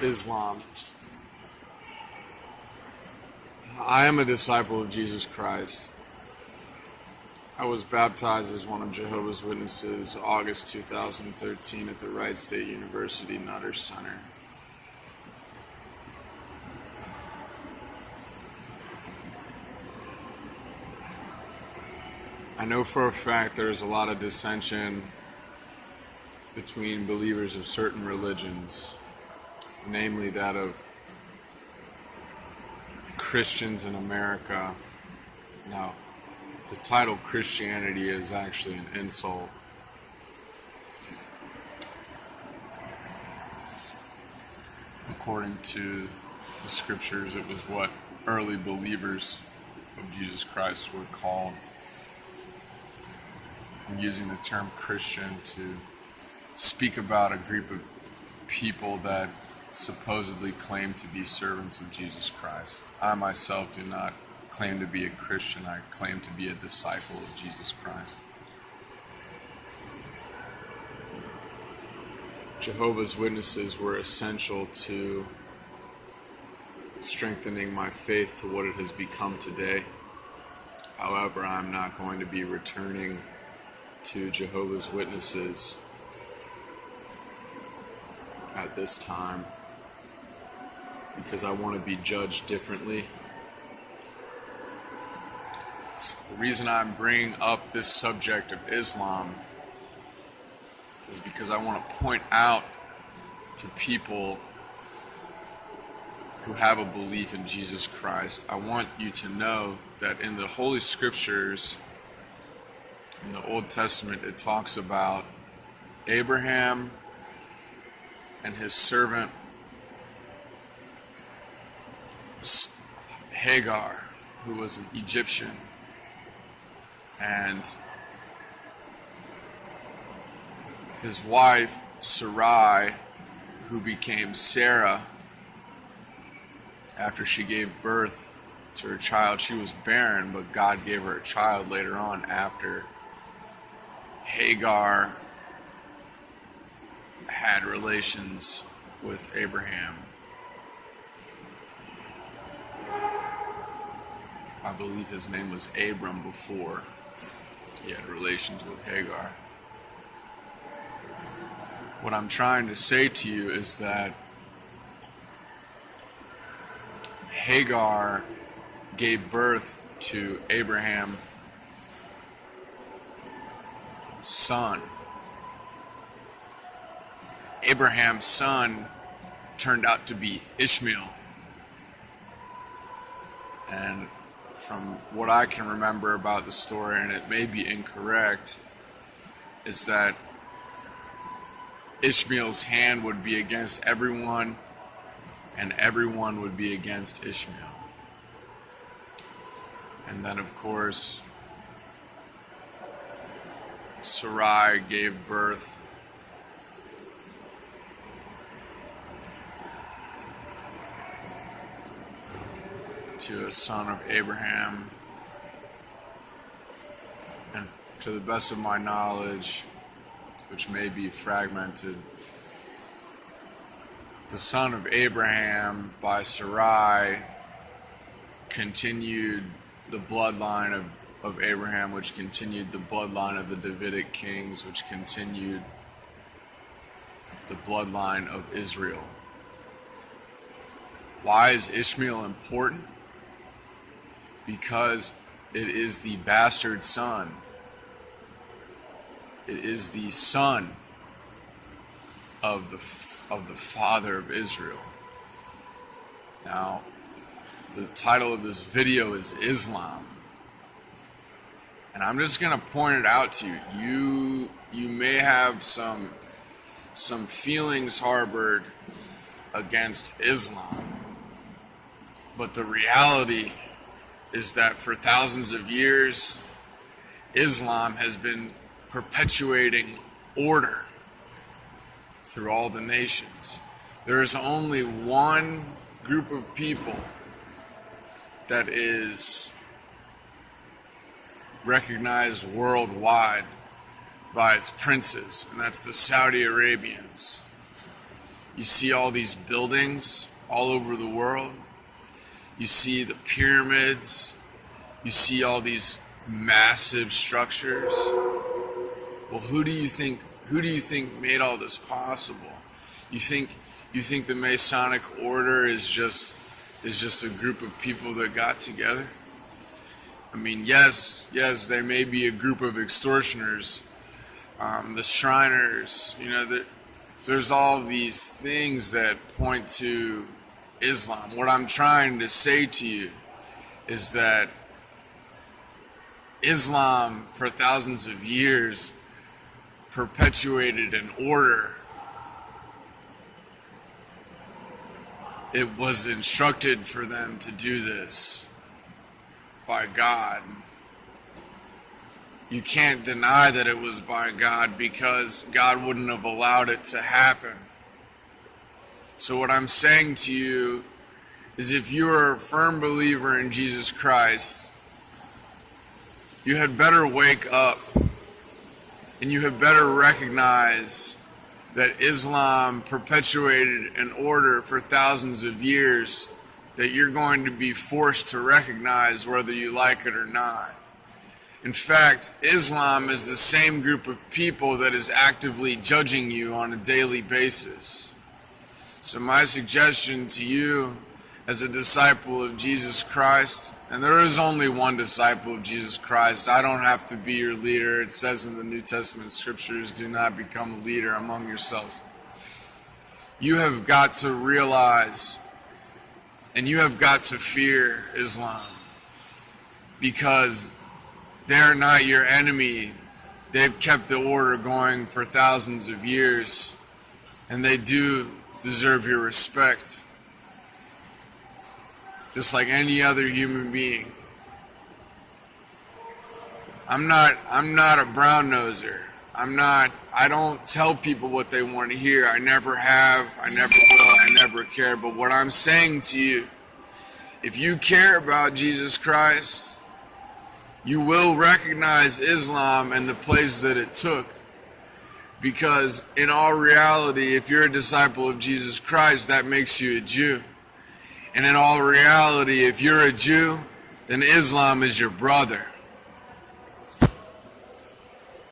Islam. I am a disciple of Jesus Christ. I was baptized as one of Jehovah's Witnesses August 2013 at the Wright State University Nutter Center. I know for a fact there's a lot of dissension between believers of certain religions, namely that of Christians in America. Now, the title Christianity is actually an insult. According to the scriptures, it was what early believers of Jesus Christ were called. I'm using the term Christian to speak about a group of people that supposedly claim to be servants of Jesus Christ. I myself do not claim to be a Christian. I claim to be a disciple of Jesus Christ. Jehovah's Witnesses were essential to strengthening my faith to what it has become today. However, I'm not going to be returning to Jehovah's Witnesses at this time because I want to be judged differently. The reason I'm bringing up this subject of Islam is because I want to point out to people who have a belief in Jesus Christ, I want you to know that in the Holy Scriptures, in the Old Testament, it talks about Abraham and his servant Hagar, who was an Egyptian, and his wife Sarai, who became Sarah after she gave birth to her child. She was barren, but God gave her a child later on after Hagar had relations with Abraham. I believe his name was Abram before he had relations with Hagar. What I'm trying to say to you is that Hagar gave birth to Abraham's son. Abraham's son turned out to be Ishmael. And from what I can remember about the story, and it may be incorrect, is that Ishmael's hand would be against everyone, and everyone would be against Ishmael. And then, of course, Sarai gave birth to a son of Abraham. And to the best of my knowledge, which may be fragmented, the son of Abraham by Sarai continued the bloodline of Abraham, which continued the bloodline of the Davidic kings, which continued the bloodline of Israel. Why is Ishmael important? Because it is the bastard son. It is the son of the father of Israel. Now, the title of this video is Islam. And I'm just going to point it out to you. You may have some feelings harbored against Islam. But the reality is that for thousands of years, Islam has been perpetuating order through all the nations. There is only one group of people that is recognized worldwide by its princes, and that's the Saudi Arabians. You see all these buildings all over the world. You see the pyramids. You see all these massive structures. Well, who do you think made all this possible? You think the Masonic order is just a group of people that got together? I mean, yes, there may be a group of extortioners, the Shriners, there's all these things that point to Islam. What I'm trying to say to you is that Islam, for thousands of years, perpetuated an order. It was instructed for them to do this by God. You can't deny that it was by God, because God wouldn't have allowed it to happen. So what I'm saying to you is, if you are a firm believer in Jesus Christ, you had better wake up and you had better recognize that Islam perpetuated an order for thousands of years that you're going to be forced to recognize whether you like it or not. In fact, Islam is the same group of people that is actively judging you on a daily basis. So my suggestion to you as a disciple of Jesus Christ, and there is only one disciple of Jesus Christ. I don't have to be your leader. It says in the New Testament scriptures, do not become a leader among yourselves. You have got to realize, and you have got to fear Islam, because they're not your enemy. They've kept the order going for thousands of years, and they do deserve your respect, just like any other human being. I'm not a brown noser. I don't tell people what they want to hear. I never have, I never will, I never care. But what I'm saying to you, if you care about Jesus Christ, you will recognize Islam and the place that it took. Because in all reality, if you're a disciple of Jesus Christ, that makes you a Jew. And in all reality, if you're a Jew, then Islam is your brother.